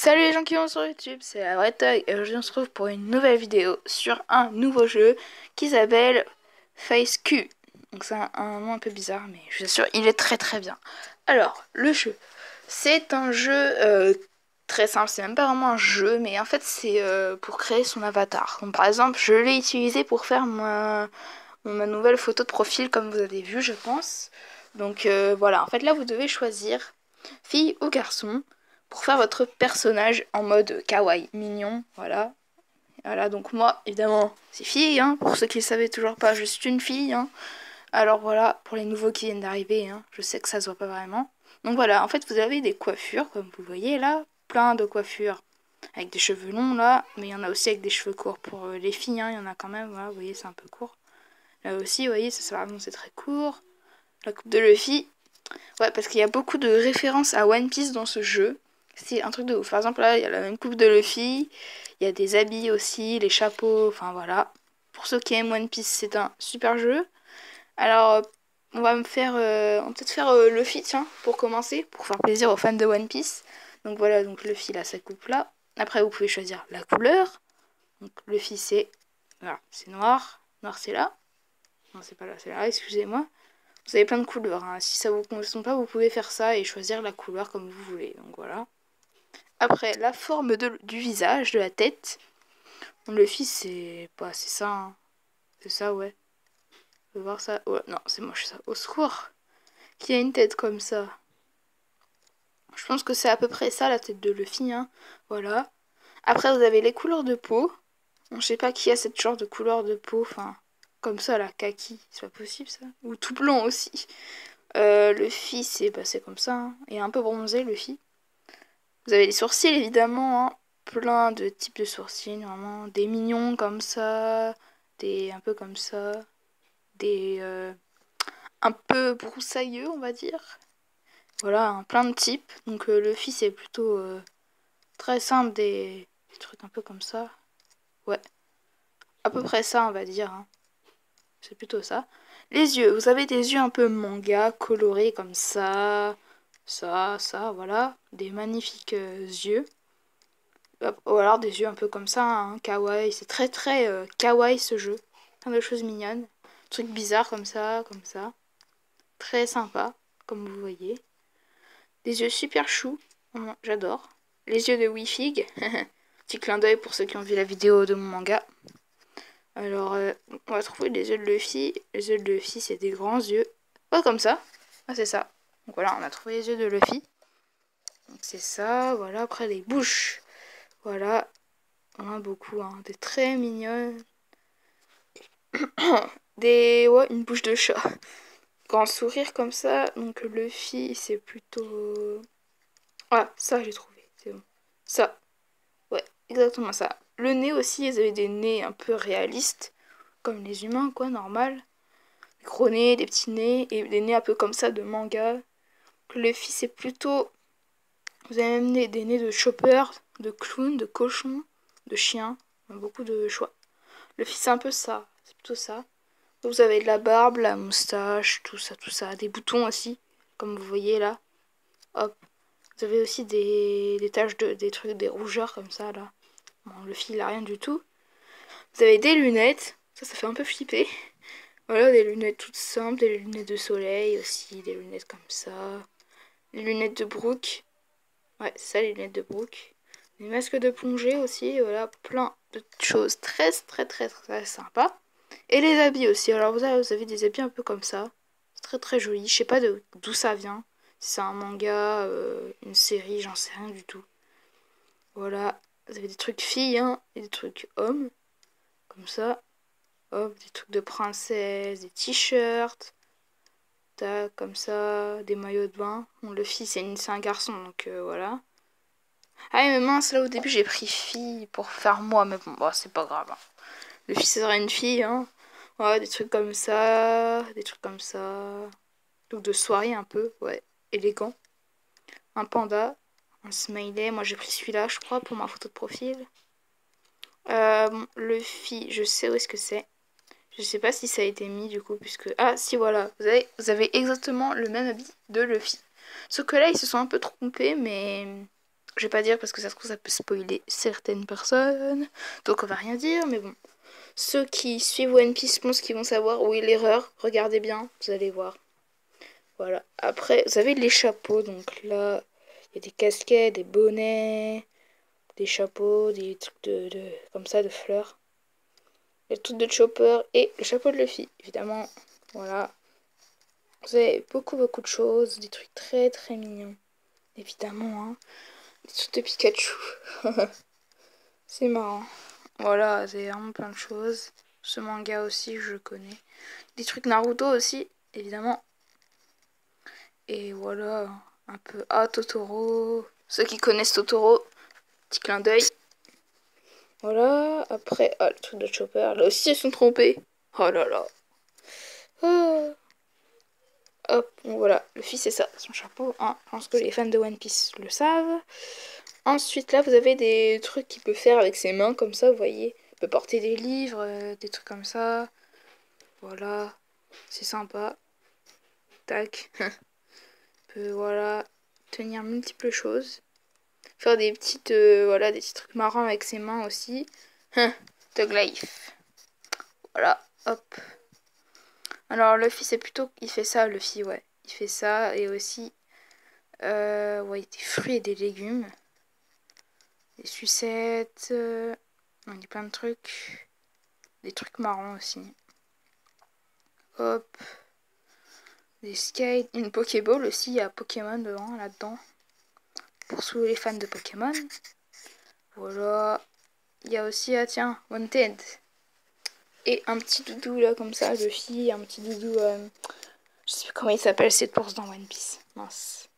Salut les gens qui vont sur YouTube, c'est la Vraie Tog et aujourd'hui on se retrouve pour une nouvelle vidéo sur un nouveau jeu qui s'appelle FaceQ. Donc c'est un nom un peu bizarre mais je vous assure il est très bien. Alors le jeu, c'est un jeu très simple, c'est même pas vraiment un jeu mais en fait c'est pour créer son avatar. Donc par exemple je l'ai utilisé pour faire ma nouvelle photo de profil comme vous avez vu je pense. Donc voilà, en fait là vous devez choisir fille ou garçon pour faire votre personnage en mode kawaii, mignon, voilà. Voilà, donc moi, évidemment, c'est fille, hein, pour ceux qui ne savaient toujours pas, je suis une fille, hein. Alors voilà, pour les nouveaux qui viennent d'arriver, hein, je sais que ça se voit pas vraiment. Donc voilà, en fait, vous avez des coiffures, comme vous voyez là, plein de coiffures avec des cheveux longs là, mais il y en a aussi avec des cheveux courts pour les filles, hein, il y en a quand même, voilà, vous voyez, c'est un peu court. Là aussi, vous voyez, ça vraiment, c'est très court. La coupe de Luffy, ouais, parce qu'il y a beaucoup de références à One Piece dans ce jeu. C'est un truc de ouf. Par exemple, là, il y a la même coupe de Luffy. Il y a des habits aussi, les chapeaux, enfin voilà. Pour ceux qui aiment One Piece, c'est un super jeu. Alors, on va peut-être faire Luffy, tiens, pour commencer, pour faire plaisir aux fans de One Piece. Donc voilà, donc Luffy, là, sa coupe là. Après, vous pouvez choisir la couleur. Donc Luffy, c'est... Voilà, c'est noir. Noir, c'est là. Non, c'est pas là, c'est là, excusez-moi. Vous avez plein de couleurs, hein. Si ça vous correspond pas, vous pouvez faire ça et choisir la couleur comme vous voulez. Donc voilà. Après, la forme du visage, de la tête. Le fils, c'est ça, hein. C'est ça, ouais. On peut voir ça. Ouais, non, c'est moche ça. Au secours. Qui a une tête comme ça. Je pense que c'est à peu près ça, la tête de Luffy, hein. Voilà. Après, vous avez les couleurs de peau. Bon, je sais pas qui a cette genre de couleur de peau. Enfin, comme ça, la kaki. C'est pas possible, ça. Ou tout blanc aussi. Luffy, c'est comme ça, hein. Et un peu bronzé, Luffy. Vous avez les sourcils, évidemment, hein. Plein de types de sourcils, vraiment. Des mignons comme ça, des un peu comme ça, des un peu broussailleux, on va dire. Voilà, hein, plein de types. Donc Luffy, c'est plutôt très simple, des trucs un peu comme ça. Ouais, à peu près ça, on va dire, hein. C'est plutôt ça. Les yeux, vous avez des yeux un peu manga, colorés comme ça, ça, voilà. Des magnifiques yeux. Ou alors des yeux un peu comme ça, hein, kawaii. C'est très kawaii ce jeu. Plein de choses mignonnes. Trucs bizarres comme ça, comme ça. Très sympa, comme vous voyez. Des yeux super choux. J'adore. Les yeux de Wifig. Petit clin d'œil pour ceux qui ont vu la vidéo de mon manga. Alors, on va trouver les yeux de Luffy. Les yeux de Luffy, c'est des grands yeux. Pas comme ça. Ah, c'est ça. Donc voilà, on a trouvé les yeux de Luffy. Donc c'est ça. Voilà, après les bouches. Voilà. On en a beaucoup, hein. Des très mignonnes. Ouais, une bouche de chat. Grand sourire comme ça. Donc Luffy, c'est plutôt... Ah, ça j'ai trouvé. C'est bon. Ça. Ouais, exactement ça. Le nez aussi, ils avaient des nez un peu réalistes. Comme les humains, quoi, normal. Des gros nez, des petits nez. Et des nez un peu comme ça de manga. Luffy, c'est plutôt... Vous avez même des nez de chopper, de clown, de cochon, de chien. Beaucoup de choix. Luffy, c'est un peu ça. C'est plutôt ça. Vous avez de la barbe, la moustache, tout ça. Des boutons aussi, comme vous voyez là. Hop. Vous avez aussi des taches des trucs, des rougeurs comme ça là. Bon, le fil a rien du tout. Vous avez des lunettes. Ça fait un peu flipper. Voilà, des lunettes toutes simples, des lunettes de soleil aussi, des lunettes comme ça. Les lunettes de Brook. Ouais, c'est ça, les lunettes de Brook. Des masques de plongée aussi, voilà, plein de choses très sympas. Et les habits aussi. Alors vous avez des habits un peu comme ça. C'est très joli. Je sais pas d'où ça vient. Si c'est un manga, une série, j'en sais rien du tout. Voilà. Vous avez des trucs filles, hein, et des trucs hommes. Comme ça. Hop, des trucs de princesse, des t-shirts. Tac, comme ça. Des maillots de bain. Bon, le fille, c'est un garçon, donc voilà. Ah mais mince, là au début j'ai pris fille pour faire moi, mais bon, bah, c'est pas grave, hein. Le fils serait une fille, hein. Ouais, des trucs comme ça, des trucs comme ça. Donc de soirée un peu, ouais, élégant. Un panda, un smiley. Moi j'ai pris celui-là, je crois, pour ma photo de profil. Bon, le fille, je sais où est-ce que c'est. Je sais pas si ça a été mis du coup, puisque... Ah, si, voilà. Vous avez exactement le même habit de Luffy. Sauf que là, ils se sont un peu trompés, mais... Je vais pas dire parce que ça se trouve ça peut spoiler certaines personnes. Donc on va rien dire, mais bon. Ceux qui suivent One Piece, je pense qu'ils vont savoir où est l'erreur. Regardez bien, vous allez voir. Voilà. Après, vous avez les chapeaux. Donc là, il y a des casquettes, des bonnets, des chapeaux, des trucs comme ça, de fleurs. Il y a le truc de Chopper et le chapeau de Luffy, évidemment. Voilà. Vous avez beaucoup de choses, des trucs très très mignons. Évidemment, hein. Des trucs de Pikachu. C'est marrant. Voilà, c'est vraiment plein de choses. Ce manga aussi, je le connais. Des trucs Naruto aussi, évidemment. Et voilà, un peu. Ah, Totoro. Ceux qui connaissent Totoro, petit clin d'œil. Voilà, après, ah, le truc de Chopper. Là aussi, ils sont trompés. Oh là là. Oh. Hop, bon, voilà, le fils c'est ça, son chapeau. Hein. Je pense que les fans de One Piece le savent. Ensuite, là, vous avez des trucs qu'il peut faire avec ses mains, comme ça, vous voyez. Il peut porter des livres, des trucs comme ça. Voilà, c'est sympa. Tac. Il peut, voilà, tenir multiples choses. Faire des petites, voilà, des petits trucs marrants avec ses mains aussi. Dog Life. Voilà, hop. Alors, Luffy, c'est plutôt... Il fait ça, Luffy, ouais. Il fait ça, et aussi... ouais, des fruits et des légumes. Des sucettes. On dit plein de trucs. Des trucs marrants aussi. Hop. Des skates. Une Pokéball aussi. Il y a Pokémon dedans, là-dedans. Pour tous les fans de Pokémon. Voilà. Il y a aussi, ah tiens, Wanted. Et un petit doudou là, comme ça, Luffy. Un petit doudou. Je sais plus comment il s'appelle cette course dans One Piece. Mince.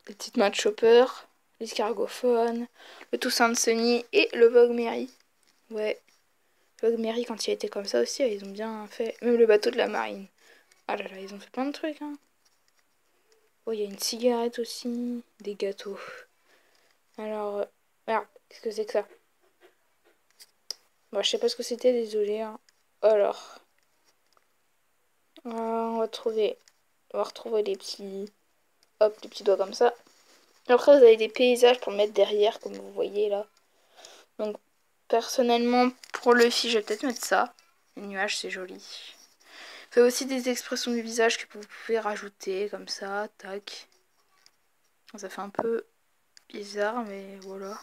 Les petites mains de Chopper. L'escargophone. Le Toussaint de Sunny. Et le Vogue Mary. Ouais. Vogue Mary, quand il a été comme ça aussi, ils ont bien fait. Même le bateau de la marine. Ah là là, ils ont fait plein de trucs. Hein. Oh, il y a une cigarette aussi. Des gâteaux. Alors, merde, qu'est-ce que c'est que ça? Bon, je sais pas ce que c'était, désolé. Hein. Alors, on va trouver. On va retrouver les petits. Hop, les petits doigts comme ça. Après, vous avez des paysages pour mettre derrière, comme vous voyez là. Donc, personnellement, pour le Luffy, je vais peut-être mettre ça. Les nuages, c'est joli. Fait aussi des expressions du visage que vous pouvez rajouter comme ça, tac. Ça fait un peu bizarre, mais voilà.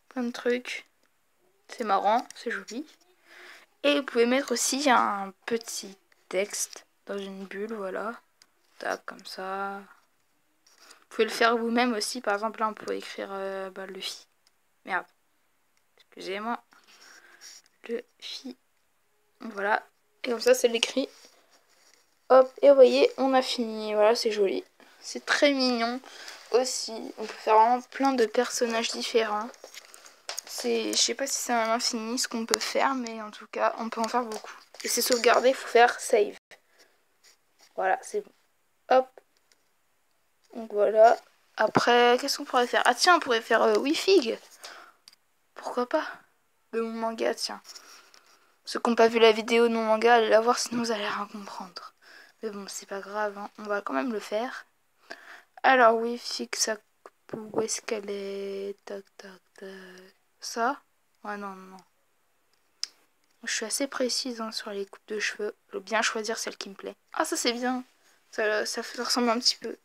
Plein de trucs. C'est marrant, c'est joli. Et vous pouvez mettre aussi un petit texte dans une bulle, voilà. Tac, comme ça. Vous pouvez le faire vous-même aussi, par exemple là on peut écrire Luffy. Merde. Excusez-moi. Luffy. Voilà. Et comme ça c'est l'écrit. Hop, et vous voyez, on a fini. Voilà, c'est joli. C'est très mignon aussi. On peut faire vraiment plein de personnages différents. Je sais pas si c'est à l'infini ce qu'on peut faire, mais en tout cas, on peut en faire beaucoup. Et c'est sauvegardé, il faut faire save. Voilà, c'est bon. Hop. Donc voilà. Après, qu'est-ce qu'on pourrait faire? Ah tiens, on pourrait faire Wifig. Pourquoi pas? De mon manga, tiens. Ceux qui n'ont pas vu la vidéo de mon manga, allez la voir, sinon vous allez rien comprendre. Mais bon, c'est pas grave, hein. On va quand même le faire. Alors, Wifig, ça... Où est-ce qu'elle est? Tac, tac, tac. Ça? Ouais, non, non, non. Je suis assez précise hein, sur les coupes de cheveux. Je veux bien choisir celle qui me plaît. Ah, ça c'est bien. Ça ressemble un petit peu.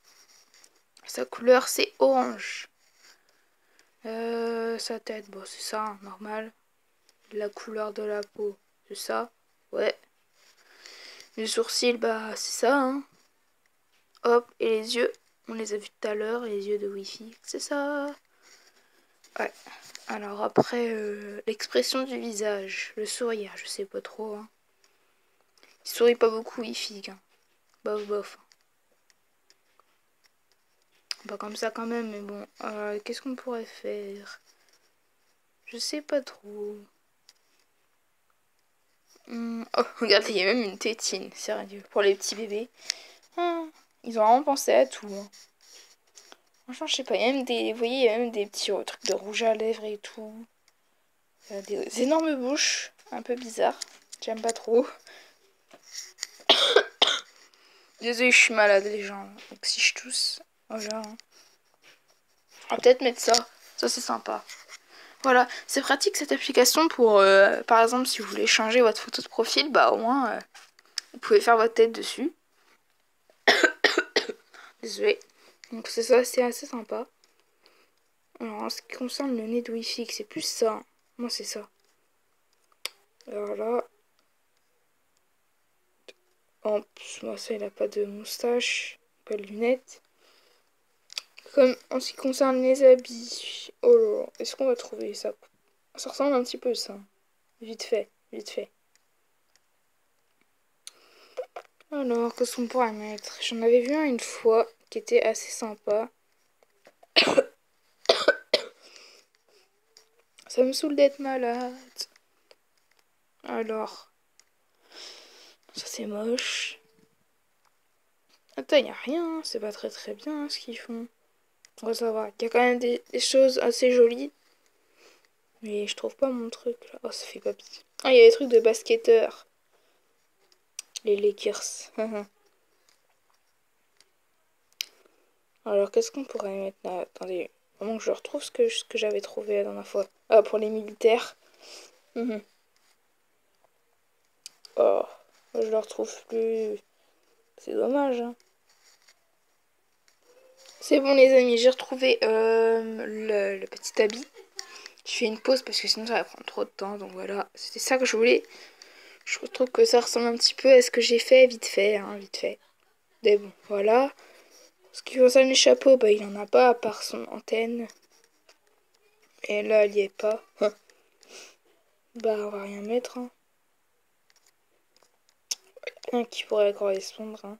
Sa couleur, c'est orange. Sa tête, bon, c'est ça, hein, normal. La couleur de la peau, c'est ça. Ouais. Les sourcils, bah, c'est ça, hein. Hop, et les yeux, on les a vus tout à l'heure, les yeux de Wi-Fi, c'est ça. Ouais. Alors après, l'expression du visage, le sourire, je sais pas trop, hein. Il sourit pas beaucoup, Wi-Fi, hein. Bof, bof. Pas comme ça quand même, mais bon. Qu'est-ce qu'on pourrait faire? Je sais pas trop. Oh, regardez, il y a même une tétine, sérieux, pour les petits bébés. Ils ont vraiment pensé à tout. Hein. Franchement, je sais pas, il y a même des, vous voyez, il y a même des petits trucs de rouge à lèvres et tout. Il y a des énormes bouches, un peu bizarres. J'aime pas trop. Désolée, je suis malade, les gens. Donc si je tousse, voilà. Hein. On va peut-être mettre ça. Ça, c'est sympa. Voilà, c'est pratique cette application pour, par exemple, si vous voulez changer votre photo de profil, bah au moins, vous pouvez faire votre tête dessus. Désolée. Donc c'est ça, c'est assez sympa. Alors en ce qui concerne le nez de Wi-Fi, c'est plus ça. Moi c'est ça. Alors là. En plus, moi ça il a pas de moustache, pas de lunettes. Comme en ce qui concerne les habits. Oh là là, est-ce qu'on va trouver ça? Ça ressemble un petit peu ça. Vite fait, vite fait. Alors, qu'est-ce qu'on pourrait mettre? J'en avais vu un une fois qui était assez sympa. Ça me saoule d'être malade. Alors, ça c'est moche. Attends, y a rien, c'est pas très très bien ce qu'ils font. On va savoir. Il y a quand même des choses assez jolies. Mais je trouve pas mon truc là. Oh, ça fait papy. Ah, il y a des trucs de basketteurs. Les Lakers. Alors, qu'est-ce qu'on pourrait mettre là? Attendez, vraiment que je retrouve ce que j'avais trouvé la dernière fois. Ah, pour les militaires. Oh, je le retrouve plus. C'est dommage. Hein. C'est bon, les amis, j'ai retrouvé le petit habit. Je fais une pause parce que sinon ça va prendre trop de temps. Donc voilà, c'était ça que je voulais. Je trouve que ça ressemble un petit peu à ce que j'ai fait, vite fait, hein, vite fait. Mais bon, voilà. Ce qui concerne les chapeaux, bah il en a pas à part son antenne. Et là, il y est pas. Bah on va rien mettre. Hein. Rien qui pourrait correspondre. Hein.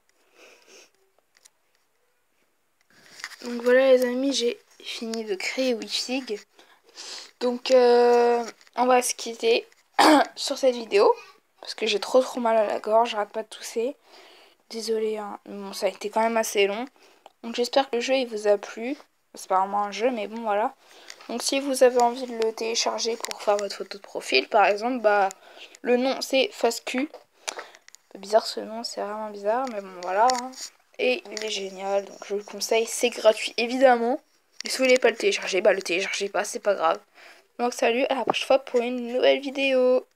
Donc voilà les amis, j'ai fini de créer Wifig. Donc on va se quitter sur cette vidéo. Parce que j'ai trop mal à la gorge, j'arrête pas de tousser. Désolée, hein. Bon, ça a été quand même assez long. Donc j'espère que le jeu il vous a plu. C'est pas vraiment un jeu, mais bon voilà. Donc si vous avez envie de le télécharger pour faire votre photo de profil, par exemple, bah le nom c'est FaceQ. C'est bizarre ce nom, c'est vraiment bizarre, mais bon voilà. Hein. Et il est génial, donc je vous le conseille, c'est gratuit évidemment. Et si vous voulez pas le télécharger, bah le téléchargez pas, c'est pas grave. Donc salut, à la prochaine fois pour une nouvelle vidéo.